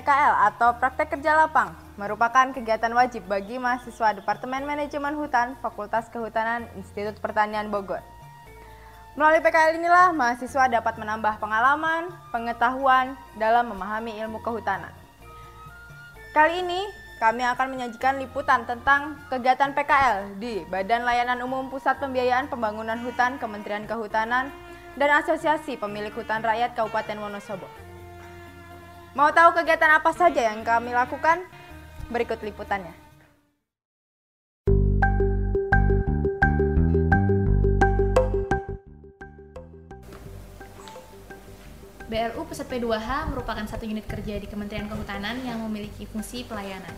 PKL atau Praktek Kerja Lapang merupakan kegiatan wajib bagi mahasiswa Departemen Manajemen Hutan Fakultas Kehutanan Institut Pertanian Bogor. Melalui PKL inilah mahasiswa dapat menambah pengalaman, pengetahuan dalam memahami ilmu kehutanan. Kali ini kami akan menyajikan liputan tentang kegiatan PKL di Badan Layanan Umum Pusat Pembiayaan Pembangunan Hutan Kementerian Kehutanan dan Asosiasi Pemilik Hutan Rakyat Kabupaten Wonosobo. Mau tahu kegiatan apa saja yang kami lakukan? Berikut liputannya. BLU Pusat P2H merupakan satu unit kerja di Kementerian Kehutanan yang memiliki fungsi pelayanan.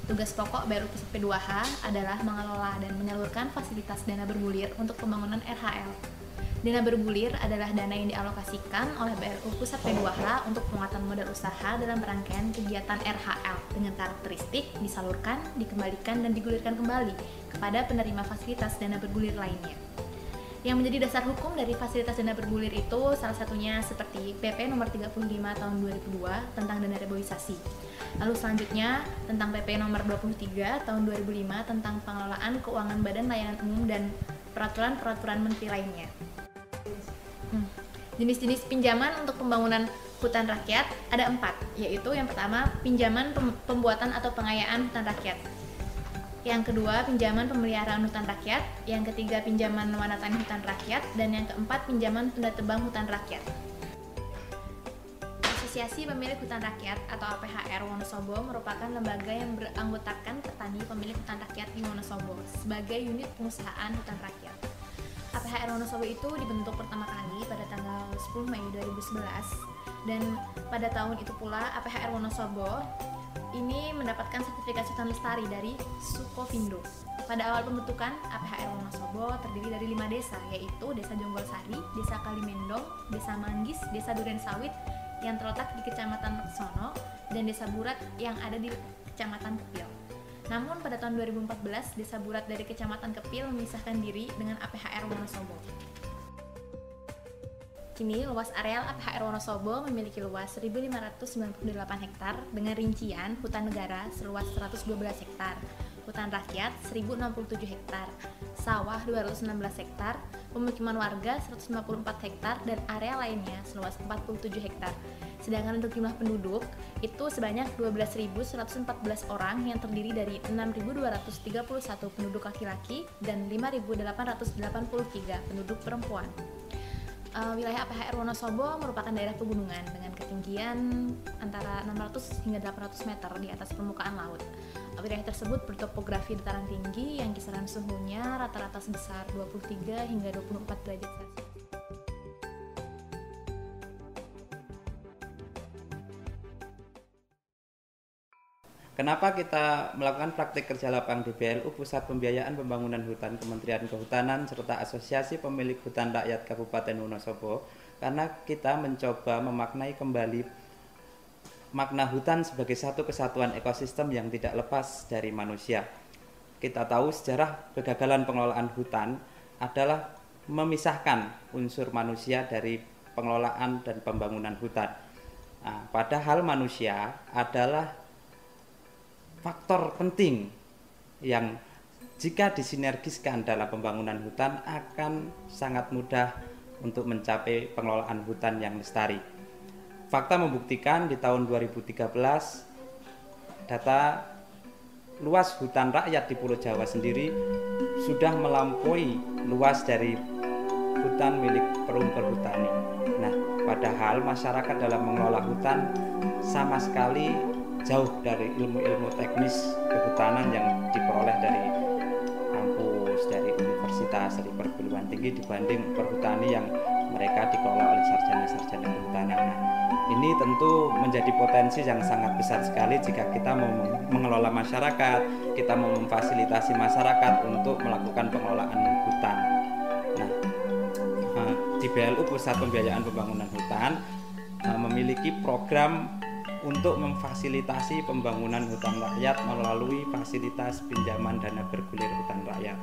Tugas pokok BLU Pusat P2H adalah mengelola dan menyalurkan fasilitas dana bergulir untuk pembangunan RHL. Dana bergulir adalah dana yang dialokasikan oleh BLU Pusat P2H untuk penguatan modal usaha dalam rangkaian kegiatan RHL dengan karakteristik disalurkan, dikembalikan, dan digulirkan kembali kepada penerima fasilitas dana bergulir lainnya. Yang menjadi dasar hukum dari fasilitas dana bergulir itu salah satunya seperti PP nomor 35 tahun 2002 tentang dana reboisasi. Lalu selanjutnya tentang PP nomor 23 tahun 2005 tentang pengelolaan keuangan Badan Layanan Umum dan peraturan-peraturan menteri lainnya. Jenis-jenis pinjaman untuk pembangunan hutan rakyat ada 4, yaitu yang pertama pinjaman pembuatan atau pengayaan hutan rakyat. Yang kedua, pinjaman pemeliharaan hutan rakyat. Yang ketiga, pinjaman wanatani hutan rakyat. Dan yang keempat, pinjaman tunda tebang hutan rakyat. Asosiasi Pemilik Hutan Rakyat atau APHR Wonosobo merupakan lembaga yang beranggotakan petani pemilik hutan rakyat di Wonosobo sebagai unit pengusahaan hutan rakyat. APHR Wonosobo itu dibentuk pertama kali pada tanggal 10 Mei 2011 dan pada tahun itu pula APHR Wonosobo ini mendapatkan sertifikasi hutan lestari dari Sukovindo. Pada awal pembentukan, APHR Wonosobo terdiri dari 5 desa, yaitu Desa Jonggolsari, Desa Kalimendong, Desa Manggis, Desa Durensawit yang terletak di Kecamatan Meksono, dan Desa Burat yang ada di Kecamatan Kepil. Namun pada tahun 2014, Desa Burat dari Kecamatan Kepil memisahkan diri dengan APHR Wonosobo. Kini luas areal APHR Wonosobo memiliki luas 1.598 hektar dengan rincian hutan negara seluas 112 hektar, hutan rakyat 1.067 hektar, sawah 216 hektar, pemukiman warga 154 hektar, dan area lainnya seluas 47 hektar. Sedangkan untuk jumlah penduduk itu sebanyak 12.114 orang yang terdiri dari 6.231 penduduk laki-laki dan 5.883 penduduk perempuan. Wilayah APHR Wonosobo merupakan daerah pegunungan dengan ketinggian antara 600 hingga 800 meter di atas permukaan laut. Wilayah tersebut bertopografi dataran tinggi yang kisaran suhunya rata-rata sebesar 23 hingga 24 derajat Celcius. Kenapa kita melakukan praktik kerja lapang di BLU Pusat Pembiayaan Pembangunan Hutan Kementerian Kehutanan serta Asosiasi Pemilik Hutan Rakyat Kabupaten Wonosobo? Karena kita mencoba memaknai kembali makna hutan sebagai satu kesatuan ekosistem yang tidak lepas dari manusia. Kita tahu sejarah kegagalan pengelolaan hutan adalah memisahkan unsur manusia dari pengelolaan dan pembangunan hutan. Nah, padahal manusia adalah faktor penting yang jika disinergiskan dalam pembangunan hutan akan sangat mudah untuk mencapai pengelolaan hutan yang lestari. Fakta membuktikan di tahun 2013 data luas hutan rakyat di Pulau Jawa sendiri sudah melampaui luas dari hutan milik perum perhutani. Nah, padahal masyarakat dalam mengelola hutan sama sekali jauh dari ilmu-ilmu teknis kehutanan yang diperoleh dari kampus, dari universitas, dari perguruan tinggi dibanding perhutani yang mereka dikelola oleh sarjana-sarjana kehutanan. Nah, ini tentu menjadi potensi yang sangat besar sekali jika kita mau mengelola masyarakat, kita mau memfasilitasi masyarakat untuk melakukan pengelolaan hutan. Nah, di BLU Pusat Pembiayaan Pembangunan Hutan memiliki program untuk memfasilitasi pembangunan hutan rakyat melalui fasilitas pinjaman dana bergulir hutan rakyat.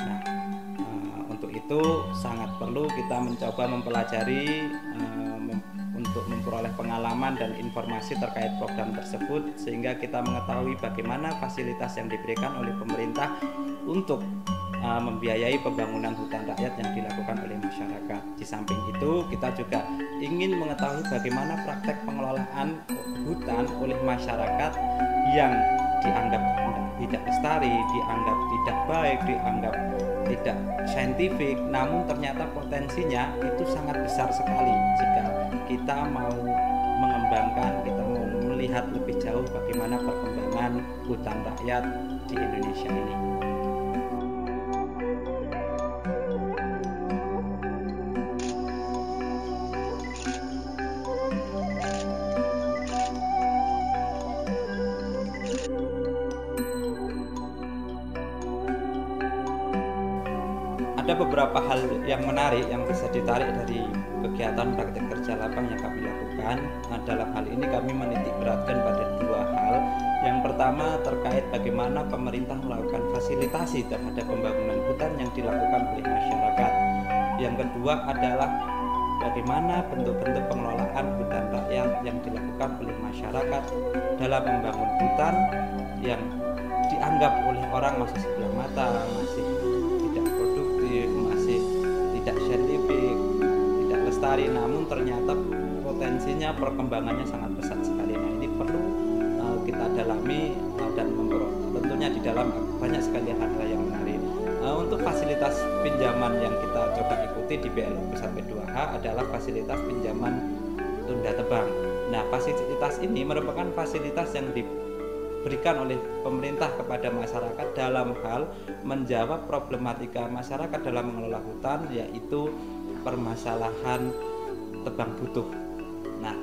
Nah, untuk itu sangat perlu kita mencoba mempelajari untuk untuk memperoleh pengalaman dan informasi terkait program tersebut, sehingga kita mengetahui bagaimana fasilitas yang diberikan oleh pemerintah untuk membiayai pembangunan hutan rakyat yang dilakukan oleh masyarakat. Di samping itu, kita juga ingin mengetahui bagaimana praktek pengelolaan hutan oleh masyarakat yang dianggap tidak lestari, dianggap tidak baik, dianggap tidak saintifik, namun ternyata potensinya itu sangat besar sekali jika kita mau mengembangkan, kita mau melihat lebih jauh bagaimana perkembangan hutan rakyat di Indonesia ini. Ada beberapa hal yang menarik yang bisa ditarik dari kegiatan praktek kerja lapang yang kami lakukan. Nah, dalam hal ini kami menitik beratkan pada dua hal. Yang pertama terkait bagaimana pemerintah melakukan fasilitasi terhadap pembangunan hutan yang dilakukan oleh masyarakat. Yang kedua adalah bagaimana bentuk-bentuk pengelolaan hutan rakyat yang dilakukan oleh masyarakat dalam membangun hutan yang dianggap oleh orang masih sebelah mata, masih masih tidak saintifik, tidak lestari, namun ternyata potensinya perkembangannya sangat besar sekali. Nah, ini perlu kita dalami dan tentunya di dalam banyak sekali hal-hal yang menarik. Untuk fasilitas pinjaman yang kita coba ikuti di BLU 1-2H adalah fasilitas pinjaman tunda tebang. Nah, fasilitas ini merupakan fasilitas yang diberikan oleh pemerintah kepada masyarakat dalam hal menjawab problematika masyarakat dalam mengelola hutan, yaitu permasalahan tebang butuh. Nah,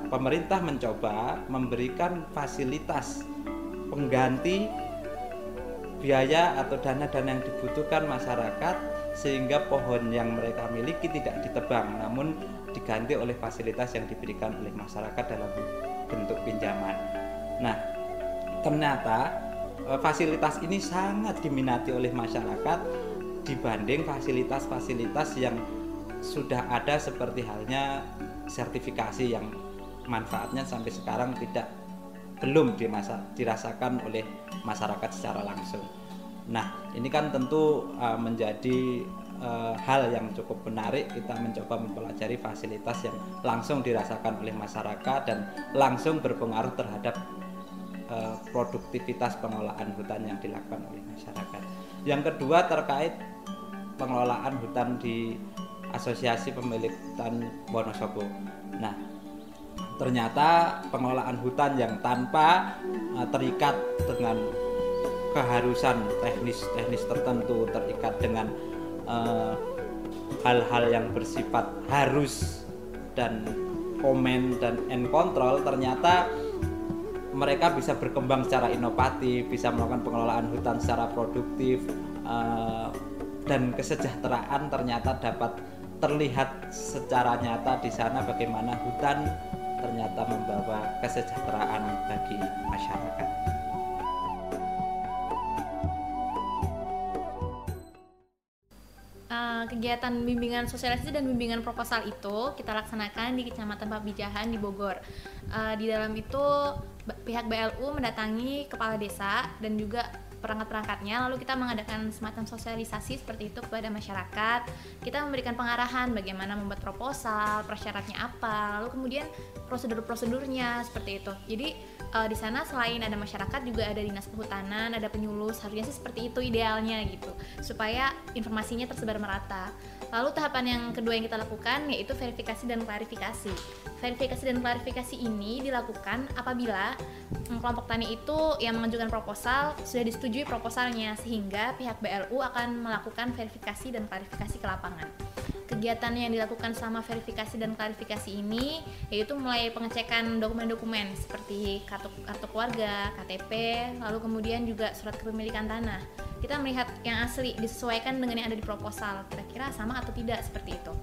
pemerintah mencoba memberikan fasilitas pengganti biaya atau dana-dana yang dibutuhkan masyarakat, sehingga pohon yang mereka miliki tidak ditebang, namun diganti oleh fasilitas yang diberikan oleh masyarakat dalam bentuk pinjaman. Nah, ternyata fasilitas ini sangat diminati oleh masyarakat dibanding fasilitas-fasilitas yang sudah ada, seperti halnya sertifikasi yang manfaatnya sampai sekarang belum dirasakan oleh masyarakat secara langsung. Nah, ini kan tentu menjadi hal yang cukup menarik. Kita mencoba mempelajari fasilitas yang langsung dirasakan oleh masyarakat dan langsung berpengaruh terhadap produktivitas pengelolaan hutan yang dilakukan oleh masyarakat. Yang kedua terkait pengelolaan hutan di Asosiasi Pemilik Hutan Wonosobo. Nah, ternyata pengelolaan hutan yang tanpa terikat dengan keharusan teknis tertentu, terikat dengan hal-hal yang bersifat harus dan komen dan end control, ternyata mereka bisa berkembang secara inovatif, bisa melakukan pengelolaan hutan secara produktif, dan kesejahteraan ternyata dapat terlihat secara nyata di sana bagaimana hutan ternyata membawa kesejahteraan bagi masyarakat. Kegiatan bimbingan sosialisasi dan bimbingan proposal itu kita laksanakan di Kecamatan Pabijahan di Bogor. Di dalam itu pihak BLU mendatangi kepala desa dan juga perangkat-perangkatnya, lalu kita mengadakan semacam sosialisasi seperti itu kepada masyarakat. Kita memberikan pengarahan bagaimana membuat proposal, persyaratnya apa, lalu kemudian prosedur-prosedurnya seperti itu. Jadi di sana selain ada masyarakat juga ada dinas kehutanan, ada penyuluh, harusnya sih seperti itu idealnya gitu, supaya informasinya tersebar merata. Lalu tahapan yang kedua yang kita lakukan yaitu verifikasi dan klarifikasi. Verifikasi dan klarifikasi ini dilakukan apabila kelompok tani itu yang mengajukan proposal sudah disetujui proposalnya, sehingga pihak BLU akan melakukan verifikasi dan klarifikasi ke lapangan. Kegiatan yang dilakukan selama verifikasi dan klarifikasi ini yaitu mulai pengecekan dokumen-dokumen seperti kartu keluarga, KTP, lalu kemudian juga surat kepemilikan tanah. Kita melihat yang asli disesuaikan dengan yang ada di proposal, kira-kira sama atau tidak seperti itu.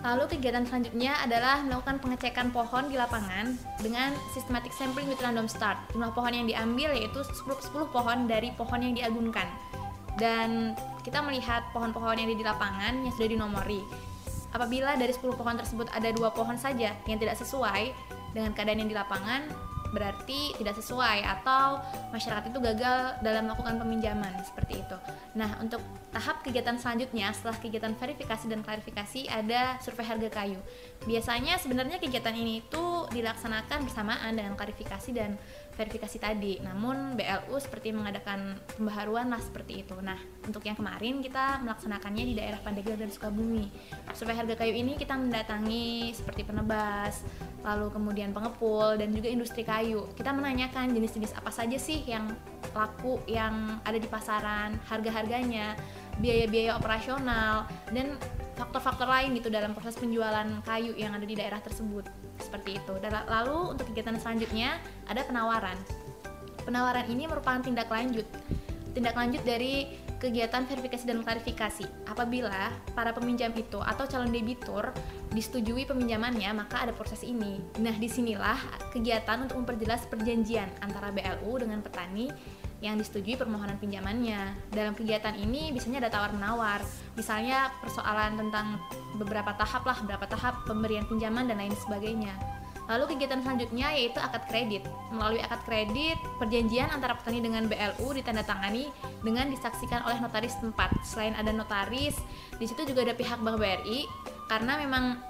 Lalu kegiatan selanjutnya adalah melakukan pengecekan pohon di lapangan dengan systematic sampling with random start. Jumlah pohon yang diambil yaitu 10 pohon dari pohon yang diagunkan. Dan kita melihat pohon-pohon yang ada di lapangan yang sudah dinomori. Apabila dari 10 pohon tersebut ada 2 pohon saja yang tidak sesuai dengan keadaan yang di lapangan, berarti tidak sesuai atau masyarakat itu gagal dalam melakukan peminjaman, seperti itu. Nah, untuk tahap kegiatan selanjutnya setelah kegiatan verifikasi dan klarifikasi ada survei harga kayu. Biasanya sebenarnya kegiatan ini itu dilaksanakan bersamaan dengan klarifikasi dan verifikasi tadi, namun BLU seperti mengadakan pembaharuan lah seperti itu. Nah, untuk yang kemarin kita melaksanakannya di daerah Pandeglang dan Sukabumi. Survei harga kayu ini kita mendatangi seperti penebas, lalu kemudian pengepul dan juga industri kayu. Kita menanyakan jenis-jenis apa saja sih yang laku, yang ada di pasaran, harga-harganya, biaya-biaya operasional, dan faktor-faktor lain gitu dalam proses penjualan kayu yang ada di daerah tersebut, seperti itu. Dan lalu untuk kegiatan selanjutnya ada penawaran. Penawaran ini merupakan tindak lanjut dari kegiatan verifikasi dan klarifikasi. Apabila para peminjam itu atau calon debitur disetujui peminjamannya, maka ada proses ini. Nah, disinilah kegiatan untuk memperjelas perjanjian antara BLU dengan petani yang disetujui permohonan pinjamannya. Dalam kegiatan ini biasanya ada tawar-menawar, misalnya persoalan tentang beberapa tahap pemberian pinjaman dan lain sebagainya. Lalu kegiatan selanjutnya yaitu akad kredit. Melalui akad kredit, perjanjian antara petani dengan BLU ditandatangani dengan disaksikan oleh notaris tempat. Selain ada notaris, di situ juga ada pihak Bank BRI, karena memang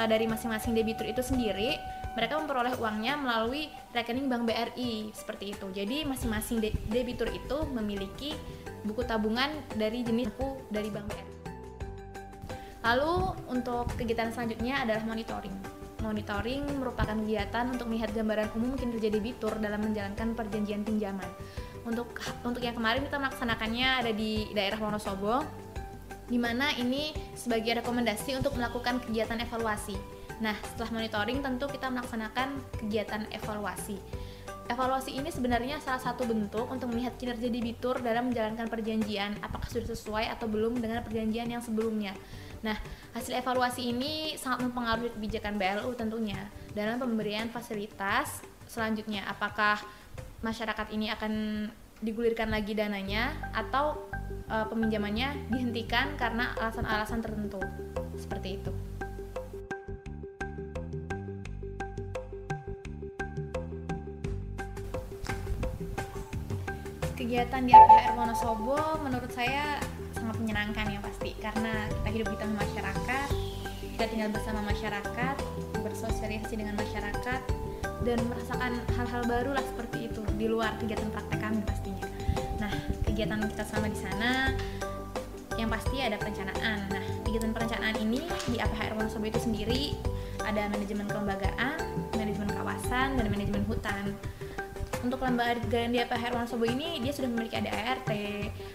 dari masing-masing debitur itu sendiri mereka memperoleh uangnya melalui rekening Bank BRI, seperti itu. Jadi masing-masing debitur itu memiliki buku tabungan dari jenis buku dari Bank BRI. Lalu untuk kegiatan selanjutnya adalah monitoring. Monitoring merupakan kegiatan untuk melihat gambaran umum kinerja debitur dalam menjalankan perjanjian pinjaman. Untuk yang kemarin kita melaksanakannya ada di daerah Wonosobo, di mana ini sebagai rekomendasi untuk melakukan kegiatan evaluasi. Nah, setelah monitoring tentu kita melaksanakan kegiatan evaluasi. Evaluasi ini sebenarnya salah satu bentuk untuk melihat kinerja debitur dalam menjalankan perjanjian, apakah sudah sesuai atau belum dengan perjanjian yang sebelumnya. Nah, hasil evaluasi ini sangat mempengaruhi kebijakan BLU tentunya dalam pemberian fasilitas selanjutnya. Apakah masyarakat ini akan digulirkan lagi dananya atau peminjamannya dihentikan karena alasan-alasan tertentu, seperti itu. Kegiatan di APHR Wonosobo menurut saya sangat menyenangkan ya pasti, karena kita hidup di tengah masyarakat, kita tinggal bersama masyarakat, bersosialisasi dengan masyarakat, dan merasakan hal-hal baru lah seperti itu di luar kegiatan praktek kami pastinya. Nah, kegiatan kita selama di sana yang pasti ada perencanaan. Nah, kegiatan perencanaan ini di APHR Wonosobo itu sendiri ada manajemen kelembagaan, manajemen kawasan, dan manajemen hutan. Untuk kelembagaan di APHR Wonosobo ini dia sudah memiliki ADART,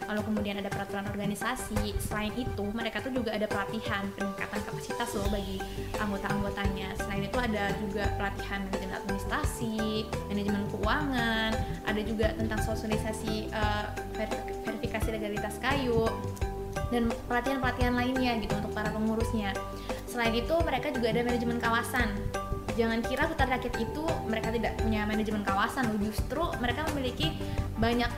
lalu kemudian ada peraturan organisasi. Selain itu mereka tuh juga ada pelatihan peningkatan kapasitas loh bagi anggota-anggotanya. Selain itu ada juga pelatihan manajemen administrasi, manajemen keuangan, ada juga tentang sosialisasi verifikasi legalitas kayu, dan pelatihan-pelatihan lainnya gitu untuk para pengurusnya. Selain itu mereka juga ada manajemen kawasan. Jangan kira hutan rakyat itu mereka tidak punya manajemen kawasan, justru mereka memiliki banyak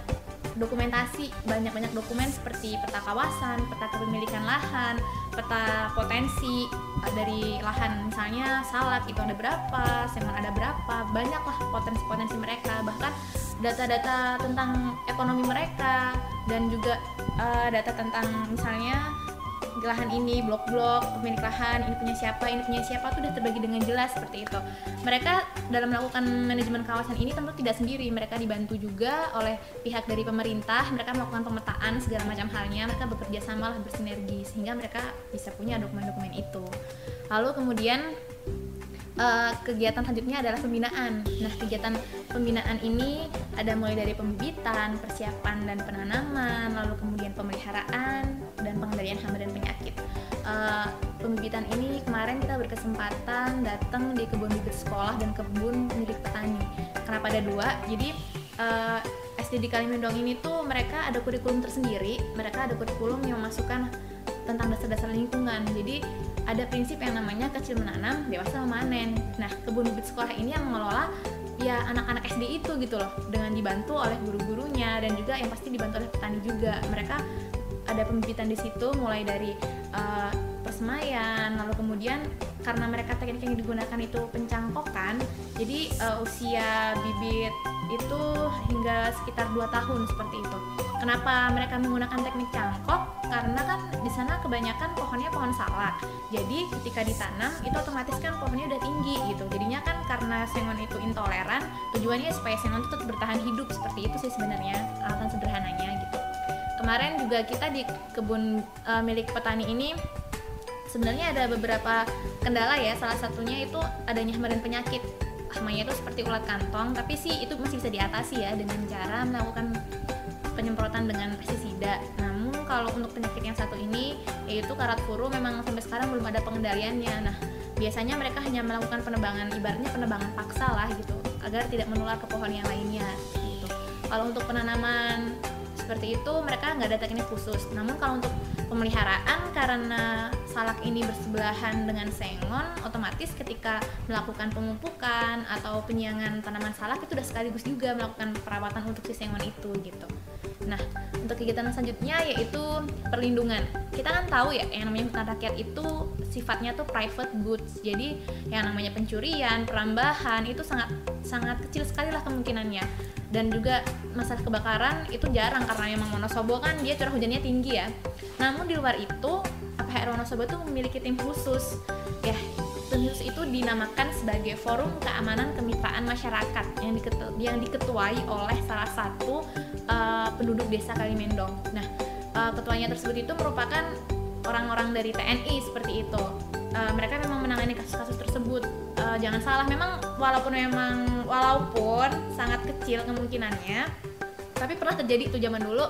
dokumentasi, banyak dokumen seperti peta kawasan, peta kepemilikan lahan, peta potensi dari lahan, misalnya salak itu ada berapa, semen ada berapa, banyaklah potensi-potensi mereka, bahkan data-data tentang ekonomi mereka, dan juga data tentang misalnya lahan ini, blok-blok, pemilik lahan, ini punya siapa tuh udah terbagi dengan jelas seperti itu. Mereka dalam melakukan manajemen kawasan ini tentu tidak sendiri, mereka dibantu juga oleh pihak dari pemerintah. Mereka melakukan pemetaan segala macam halnya, mereka bekerja sama lah, bersinergi, sehingga mereka bisa punya dokumen-dokumen itu. Lalu kemudian kegiatan selanjutnya adalah pembinaan. Nah, kegiatan pembinaan ini ada mulai dari pembibitan, persiapan dan penanaman, lalu kemudian pemeliharaan dan pengendalian hama dan penyakit. Pembibitan ini kemarin kita berkesempatan datang di kebun bibit sekolah dan kebun milik petani. Kenapa ada dua? Jadi SD di Kalimendong ini tuh mereka ada kurikulum tersendiri, mereka ada kurikulum yang memasukkan tentang dasar-dasar lingkungan. Jadi ada prinsip yang namanya kecil menanam, dewasa memanen. Nah, kebun bibit sekolah ini yang mengelola ya anak-anak SD itu gitu loh, dengan dibantu oleh guru-gurunya dan juga yang pasti dibantu oleh petani juga. Mereka ada pembibitan di situ mulai dari persemaian, lalu kemudian karena mereka teknik yang digunakan itu pencangkokan, jadi usia bibit itu hingga sekitar 2 tahun seperti itu. Kenapa mereka menggunakan teknik cangkok? Karena kan di sana kebanyakan pohonnya pohon salak. Jadi ketika ditanam itu otomatis kan pohonnya udah tinggi gitu. Jadinya kan karena sengon itu intoleran, tujuannya supaya sengon itu tetap bertahan hidup. Seperti itu sih sebenarnya alasan sederhananya gitu. Kemarin juga kita di kebun milik petani ini sebenarnya ada beberapa kendala ya. Salah satunya itu adanya hama dan penyakit. Hamanya itu seperti ulat kantong, tapi sih itu masih bisa diatasi ya dengan cara melakukan penyemprotan dengan pestisida. Namun kalau untuk penyakit yang satu ini yaitu karat furu, memang sampai sekarang belum ada pengendaliannya. Nah, biasanya mereka hanya melakukan penebangan, ibaratnya penebangan paksa lah gitu, agar tidak menular ke pohon yang lainnya gitu. Kalau untuk penanaman seperti itu mereka nggak ada teknik khusus. Namun kalau untuk pemeliharaan, karena salak ini bersebelahan dengan sengon, otomatis ketika melakukan pemupukan atau penyiangan tanaman salak itu udah sekaligus juga melakukan perawatan untuk si sengon itu gitu. Nah, untuk kegiatan selanjutnya yaitu perlindungan. Kita kan tahu ya, yang namanya hutan rakyat itu sifatnya tuh private goods. Jadi yang namanya pencurian, perambahan itu sangat kecil sekali lah kemungkinannya. Dan juga masalah kebakaran itu jarang karena memang Wonosobo kan dia curah hujannya tinggi ya. Namun di luar itu, APHR Wonosobo itu memiliki tim khusus. Ya, tim khusus itu dinamakan sebagai Forum Keamanan Kemitraan Masyarakat yang diketuai oleh salah satu penduduk desa Kalimendong. Nah, ketuanya tersebut itu merupakan orang-orang dari TNI seperti itu. Mereka memang menangani kasus-kasus tersebut. Jangan salah, memang walaupun sangat kecil kemungkinannya, tapi pernah terjadi tuh zaman dulu.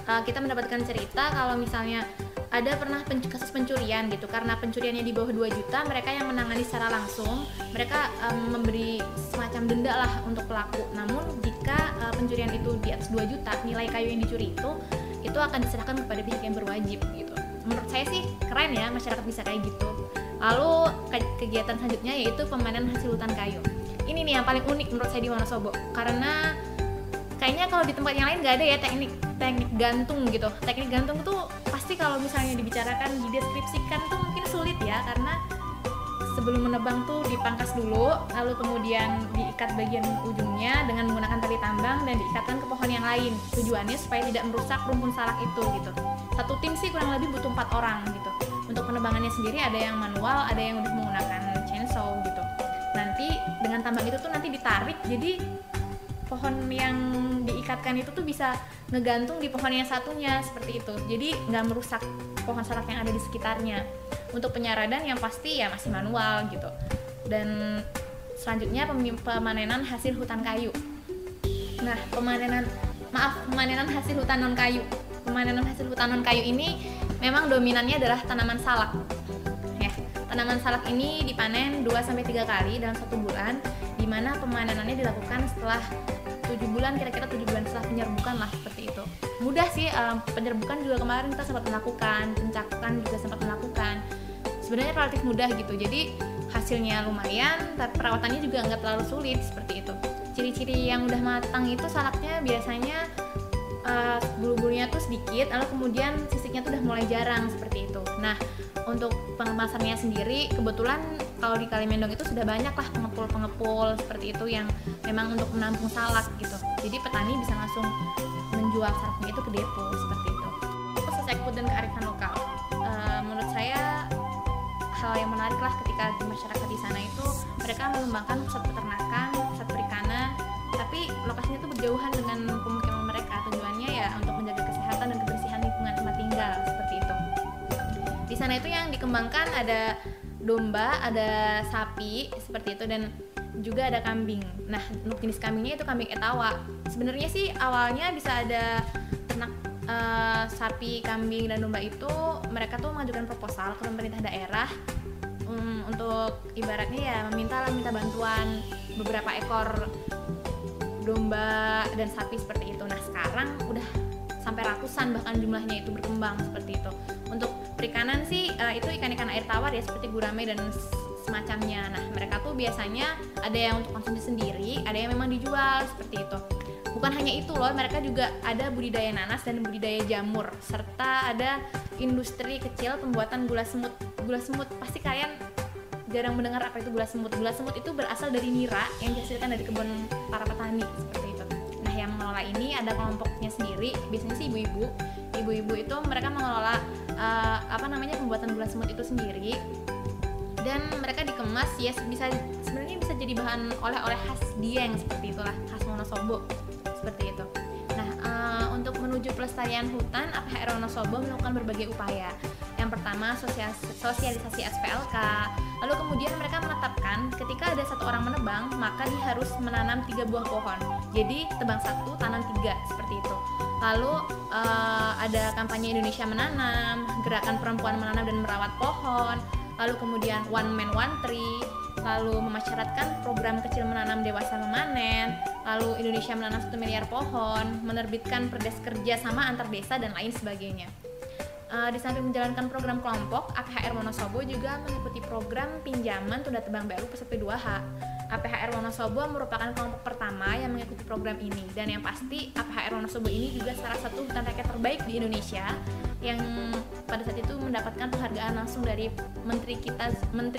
Kita mendapatkan cerita kalau misalnya ada pernah kasus pencurian gitu, karena pencuriannya di bawah 2 juta, mereka yang menangani secara langsung, mereka memberi semacam denda lah untuk pelaku. Namun jika pencurian itu di atas 2 juta, nilai kayu yang dicuri itu akan diserahkan kepada pihak yang berwajib gitu. Menurut saya sih keren ya masyarakat bisa kayak gitu. Lalu kegiatan selanjutnya yaitu pemanen hasil hutan kayu. Ini nih yang paling unik menurut saya di Wonosobo, karena kayaknya kalau di tempat yang lain nggak ada ya teknik gantung gitu. Teknik gantung tuh pasti kalau misalnya dibicarakan, dideskripsikan tuh mungkin sulit ya, karena sebelum menebang tuh dipangkas dulu, lalu kemudian diikat bagian ujungnya dengan menggunakan tali tambang dan diikatkan ke pohon yang lain. Tujuannya supaya tidak merusak rumpun salak itu gitu. Satu tim sih kurang lebih butuh 4 orang gitu. Untuk penebangannya sendiri ada yang manual, ada yang udah menggunakan chainsaw gitu. Nanti dengan tambang itu tuh nanti ditarik, jadi pohon yang diikatkan itu tuh bisa ngegantung di pohon yang satunya seperti itu. Jadi nggak merusak pohon salak yang ada di sekitarnya. Untuk penyaradan yang pasti ya masih manual gitu. Dan selanjutnya pemanenan hasil hutan kayu. Nah, pemanenan hasil hutan non kayu. Pemanenan hasil hutan non kayu ini memang dominannya adalah tanaman salak. Ya, tanaman salak ini dipanen 2-3 kali dalam 1 bulan, di mana pemanenannya dilakukan setelah 7 bulan, kira-kira 7 bulan setelah penyerbukan lah, seperti itu. Mudah sih, penyerbukan juga kemarin kita sempat melakukan, pencakukan juga sempat melakukan. Sebenarnya relatif mudah gitu, jadi hasilnya lumayan, tapi perawatannya juga nggak terlalu sulit, seperti itu. Ciri-ciri yang udah matang itu salaknya biasanya bulu-bulunya tuh sedikit, lalu kemudian sisiknya tuh udah mulai jarang, seperti itu. Nah, untuk pengemasannya sendiri, kebetulan kalau di Kalimendong itu sudah banyak lah pengepul-pengepul seperti itu yang memang untuk menampung salak gitu. Jadi petani bisa langsung menjual salaknya itu ke depo seperti itu. Sosial food dan kearifan lokal. Menurut saya hal yang menarik lah ketika di masyarakat di sana itu mereka mengembangkan pusat peternakan, pusat perikanan, tapi lokasinya itu berjauhan dengan pemukiman mereka. Tujuannya ya untuk menjaga kesehatan dan kebersihan lingkungan tempat tinggal seperti itu. Di sana itu yang dikembangkan ada domba, ada sapi seperti itu, dan juga ada kambing. Nah, untuk jenis kambingnya itu kambing Etawa. Sebenarnya sih awalnya bisa ada ternak sapi, kambing, dan domba itu mereka tuh mengajukan proposal ke pemerintah daerah untuk ibaratnya ya minta bantuan beberapa ekor domba dan sapi seperti itu. Nah, sekarang udah sampai ratusan bahkan jumlahnya itu berkembang seperti itu. Untuk perikanan sih itu ikan-ikan air tawar ya, seperti gurame dan semacamnya. Nah, mereka tuh biasanya ada yang untuk konsumsi sendiri, ada yang memang dijual seperti itu. Bukan hanya itu loh, mereka juga ada budidaya nanas dan budidaya jamur, serta ada industri kecil pembuatan gula semut. Gula semut pasti kalian jarang mendengar apa itu gula semut. Gula semut itu berasal dari nira yang dihasilkan dari kebun para petani seperti itu. Nah, yang mengelola ini ada kelompoknya sendiri, biasanya sih ibu-ibu. Ibu-ibu itu mereka mengelola pembuatan gula semut itu sendiri, dan mereka dikemas ya sebenarnya bisa jadi bahan oleh-oleh khas Dieng seperti itulah, khas Wonosobo seperti itu. Nah, untuk menuju pelestarian hutan, APHR Wonosobo melakukan berbagai upaya. Yang pertama, sosialisasi SPLK. Lalu kemudian mereka menetapkan ketika ada satu orang menebang, maka dia harus menanam 3 buah pohon. Jadi tebang 1, tanam 3 seperti itu. Lalu ada kampanye Indonesia Menanam, gerakan perempuan menanam dan merawat pohon. Lalu kemudian One Man One Tree, lalu memasyaratkan program kecil menanam dewasa memanen, lalu Indonesia Menanam 1 miliar pohon, menerbitkan perdes kerja sama antar desa dan lain sebagainya. Di samping menjalankan program kelompok, APHR Wonosobo juga mengikuti program pinjaman tunda tebang baru peserta 2H. APHR Wonosobo merupakan kelompok pertama yang mengikuti program ini, dan yang pasti APHR Wonosobo ini juga salah satu hutan rakyat terbaik di Indonesia yang pada saat itu mendapatkan penghargaan langsung dari Menteri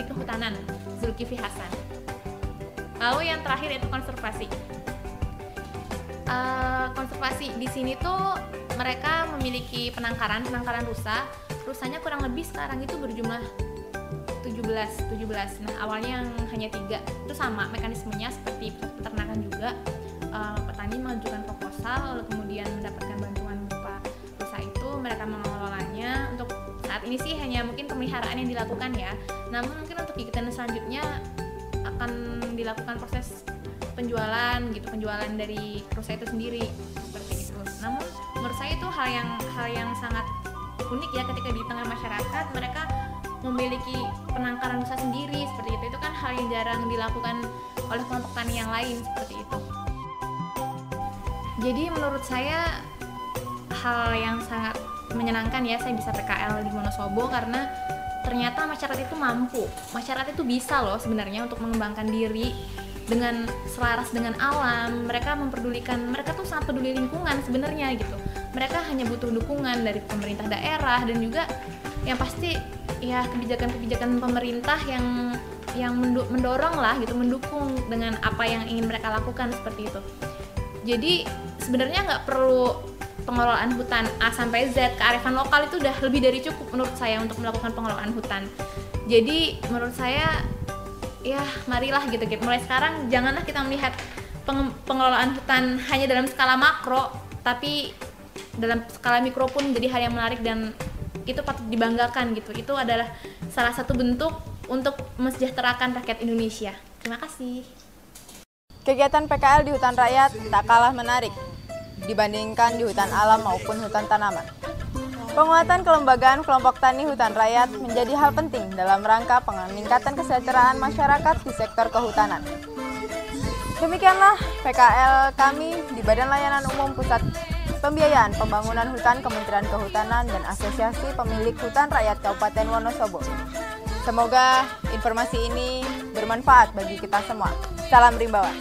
Kehutanan Zulkifli Hasan. Lalu yang terakhir yaitu konservasi. Konservasi di sini tuh mereka memiliki penangkaran rusa. Rusanya kurang lebih sekarang itu berjumlah 17. Nah, awalnya yang hanya 3. Itu sama mekanismenya seperti peternakan juga. Petani mengajukan proposal, lalu kemudian mendapatkan bantuan berupa rusa itu, mereka mengelolanya. Untuk saat ini sih hanya mungkin pemeliharaan yang dilakukan ya. Namun mungkin untuk kegiatan selanjutnya akan dilakukan proses penjualan dari rusa itu sendiri seperti itu. Namun menurut saya itu hal yang sangat unik ya, ketika di tengah masyarakat mereka memiliki penangkaran rusa sendiri seperti itu. Itu kan hal yang jarang dilakukan oleh kelompok tani yang lain seperti itu. Jadi menurut saya hal yang sangat menyenangkan ya, saya bisa PKL di Wonosobo karena ternyata masyarakat itu mampu. Masyarakat itu bisa loh sebenarnya untuk mengembangkan diri dengan selaras dengan alam. Mereka tuh sangat peduli lingkungan sebenarnya gitu. Mereka hanya butuh dukungan dari pemerintah daerah, dan juga yang pasti ya kebijakan pemerintah yang mendorong lah gitu, mendukung dengan apa yang ingin mereka lakukan seperti itu. Jadi sebenarnya nggak perlu pengelolaan hutan A sampai Z, kearifan lokal itu udah lebih dari cukup menurut saya untuk melakukan pengelolaan hutan. Jadi menurut saya ya marilah gitu. Mulai sekarang janganlah kita melihat pengelolaan hutan hanya dalam skala makro, tapi dalam skala mikro pun menjadi hal yang menarik dan itu patut dibanggakan gitu. Itu adalah salah satu bentuk untuk mesejahterakan rakyat Indonesia. Terima kasih. Kegiatan PKL di hutan rakyat tak kalah menarik dibandingkan di hutan alam maupun hutan tanaman. Penguatan kelembagaan kelompok tani hutan rakyat menjadi hal penting dalam rangka peningkatan kesejahteraan masyarakat di sektor kehutanan. Demikianlah PKL kami di Badan Layanan Umum Pusat Pembiayaan Pembangunan Hutan Kementerian Kehutanan dan Asosiasi Pemilik Hutan Rakyat Kabupaten Wonosobo. Semoga informasi ini bermanfaat bagi kita semua. Salam rimbawan.